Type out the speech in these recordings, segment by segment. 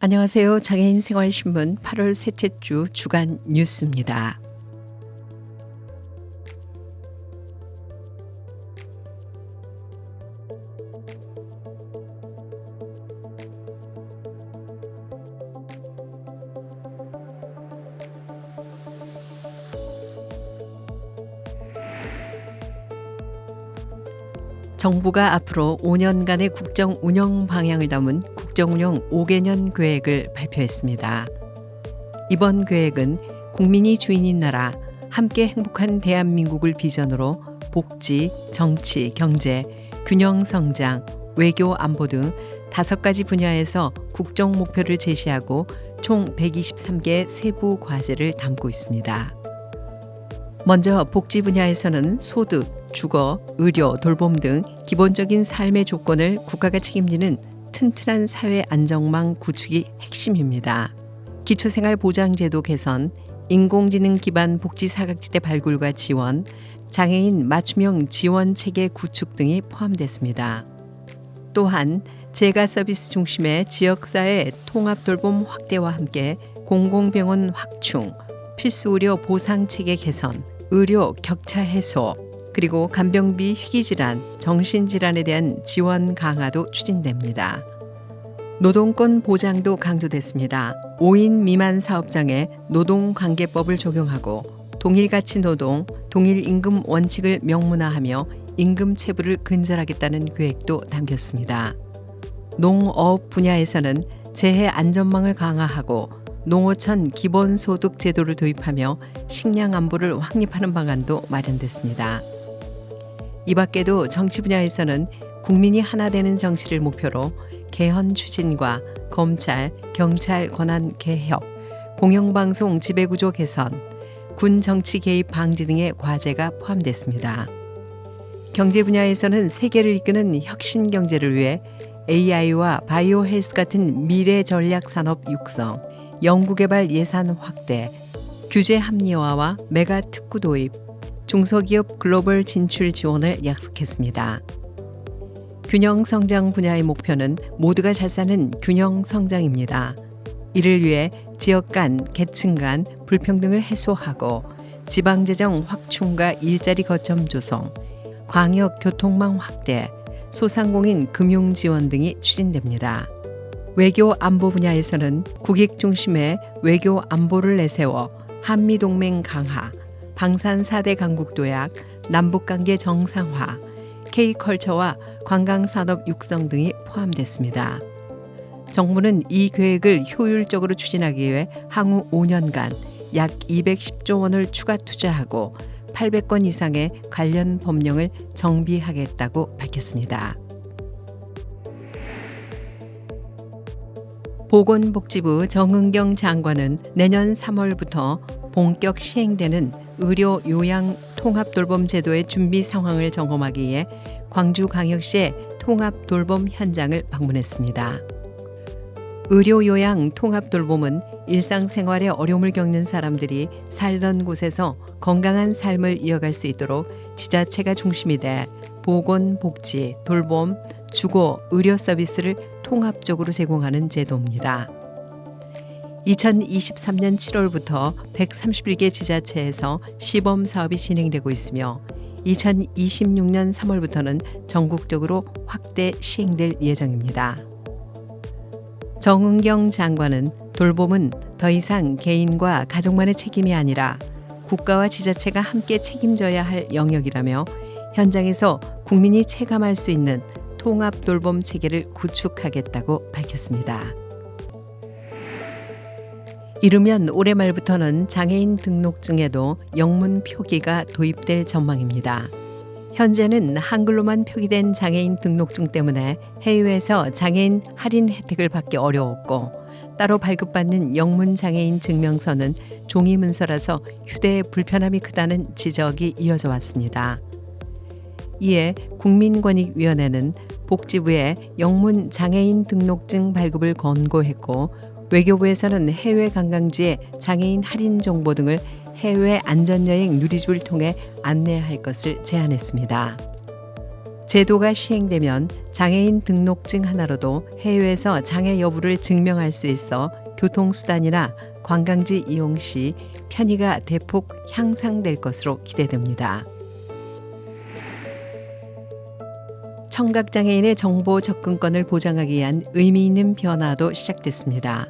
안녕하세요. 장애인 생활신문 8월 셋째 주 주간 뉴스입니다. 정부가 앞으로 5년간의 국정 운영 방향을 담은 국정운영 5개년 계획을 발표했습니다. 이번 계획은 국민이 주인인 나라, 함께 행복한 대한민국을 비전으로 복지, 정치, 경제, 균형 성장, 외교 안보 등 5가지 분야에서 국정 목표를 제시하고 총 123개의 세부 과제를 담고 있습니다. 먼저 복지 분야에서는 소득, 주거, 의료, 돌봄 등 기본적인 삶의 조건을 국가가 책임지는 튼튼한 사회 안정망 구축이 핵심입니다. 기초생활보장제도 개선, 인공지능 기반 복지 사각지대 발굴과 지원, 장애인 맞춤형 지원 체계 구축 등이 포함됐습니다. 또한 재가 서비스 중심의 지역사회 통합 돌봄 확대와 함께 공공병원 확충, 필수 의료 보상 체계 개선, 의료 격차 해소, 그리고 간병비 희귀질환, 정신질환에 대한 지원 강화도 추진됩니다. 노동권 보장도 강조됐습니다. 5인 미만 사업장에 노동관계법을 적용하고 동일가치 노동, 동일임금 원칙을 명문화하며 임금 체불을 근절하겠다는 계획도 담겼습니다. 농업 분야에서는 재해 안전망을 강화하고 농어촌 기본소득 제도를 도입하며 식량 안보를 확립하는 방안도 마련됐습니다. 이 밖에도 정치 분야에서는 국민이 하나 되는 정치를 목표로 개헌 추진과 검찰, 경찰 권한 개혁, 공영방송 지배구조 개선, 군 정치 개입 방지 등의 과제가 포함됐습니다. 경제 분야에서는 세계를 이끄는 혁신 경제를 위해 AI와 바이오 헬스 같은 미래 전략 산업 육성, 연구개발 예산 확대, 규제 합리화와 메가 특구 도입, 중소기업 글로벌 진출 지원을 약속했습니다. 균형 성장 분야의 목표는 모두가 잘 사는 균형 성장입니다. 이를 위해 지역 간, 계층 간 불평등을 해소하고 지방재정 확충과 일자리 거점 조성, 광역 교통망 확대, 소상공인 금융 지원 등이 추진됩니다. 외교 안보 분야에서는 국익 중심의 외교 안보를 내세워 한미동맹 강화, 방산 4대 강국 도약, 남북관계 정상화, K컬처와 관광산업 육성 등이 포함됐습니다. 정부는 이 계획을 효율적으로 추진하기 위해 향후 5년간 약 210조 원을 추가 투자하고 800건 이상의 관련 법령을 정비하겠다고 밝혔습니다. 보건복지부 정은경 장관은 내년 3월부터 본격 시행되는 의료 요양 통합 돌봄 제도의 준비 상황을 점검하기 위해 광주광역시의 통합 돌봄 현장을 방문했습니다. 의료 요양 통합 돌봄은 일상생활에 어려움을 겪는 사람들이 살던 곳에서 건강한 삶을 이어갈 수 있도록 지자체가 중심이 돼 보건, 복지, 돌봄, 주거, 의료 서비스를 통합적으로 제공하는 제도입니다. 2023년 7월부터 131개 지자체에서 시범 사업이 진행되고 있으며 2026년 3월부터는 전국적으로 확대 시행될 예정입니다. 정은경 장관은 돌봄은 더 이상 개인과 가족만의 책임이 아니라 국가와 지자체가 함께 책임져야 할 영역이라며 현장에서 국민이 체감할 수 있는 통합 돌봄 체계를 구축하겠다고 밝혔습니다. 이르면 올해 말부터는 장애인 등록증에도 영문 표기가 도입될 전망입니다. 현재는 한글로만 표기된 장애인 등록증 때문에 해외에서 장애인 할인 혜택을 받기 어려웠고 따로 발급받는 영문 장애인 증명서는 종이 문서라서 휴대에 불편함이 크다는 지적이 이어져 왔습니다. 이에 국민권익위원회는 복지부에 영문 장애인 등록증 발급을 권고했고 외교부에서는 해외 관광지의 장애인 할인 정보 등을 해외 안전여행 누리집을 통해 안내할 것을 제안했습니다. 제도가 시행되면 장애인 등록증 하나로도 해외에서 장애 여부를 증명할 수 있어 교통수단이나 관광지 이용 시 편의가 대폭 향상될 것으로 기대됩니다. 청각장애인의 정보 접근권을 보장하기 위한 의미 있는 변화도 시작됐습니다.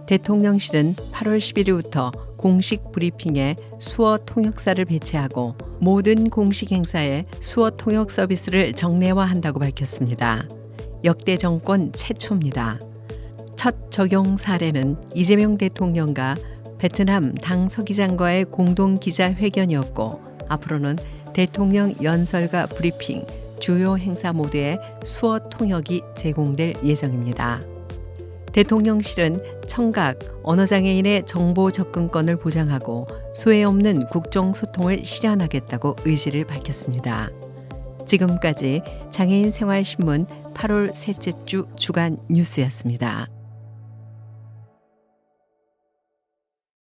대통령실은 8월 11일부터 공식 브리핑에 수어 통역사를 배치하고 모든 공식 행사에 수어 통역 서비스를 정례화한다고 밝혔습니다. 역대 정권 최초입니다. 첫 적용 사례는 이재명 대통령과 베트남 당 서기장과의 공동 기자회견이었고 앞으로는 대통령 연설과 브리핑, 주요 행사 모두에 수어 통역이 제공될 예정입니다. 대통령실은 청각, 언어장애인의 정보 접근권을 보장하고 소외 없는 국정소통을 실현하겠다고 의지를 밝혔습니다. 지금까지 장애인생활신문 8월 셋째 주 주간 뉴스였습니다.